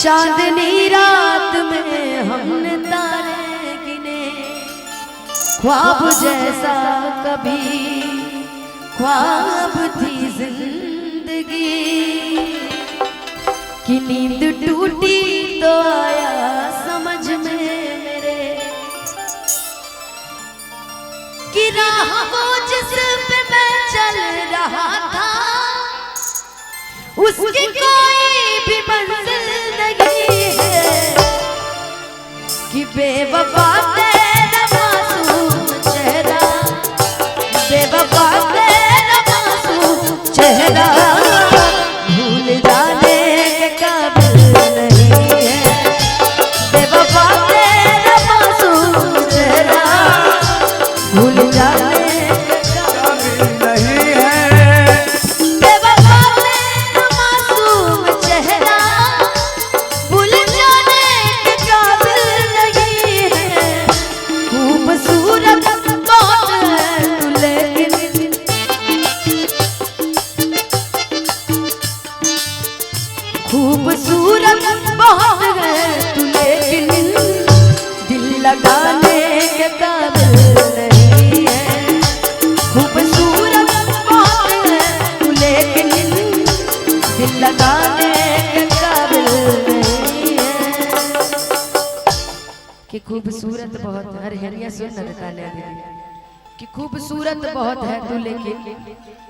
चांदनी रात में हमने तारे गिने, ख्वाब जैसा कभी ख्वाब थी जिंदगी कि नींद टूटी तो आया समझ में मेरे कि राह वो जिस पे मैं चल रहा था उसकी कोई भी मंजिल नहीं है कि बेवफा तेरा मासूम चेहरा, बेवफा तेरा मासूम चेहरा भूल जाने के काबिल नहीं है, बेवफा तेरा मासूम चेहरा भूल जाने खूबसूरत बहुत है तू, लेकिन दिल लगाने के काबिल नहीं है। खूबसूरत बहुत है तू, लेकिन दिल लगाने के काबिल नहीं है। कि खूबसूरत बहुत है, अरे हरिया सुन न बताने दीदी कि खूबसूरत बहुत है तू, लेकिन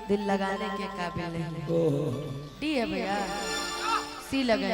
दिल लगाने के काबिल नहीं है। डी है भैया, सी लगे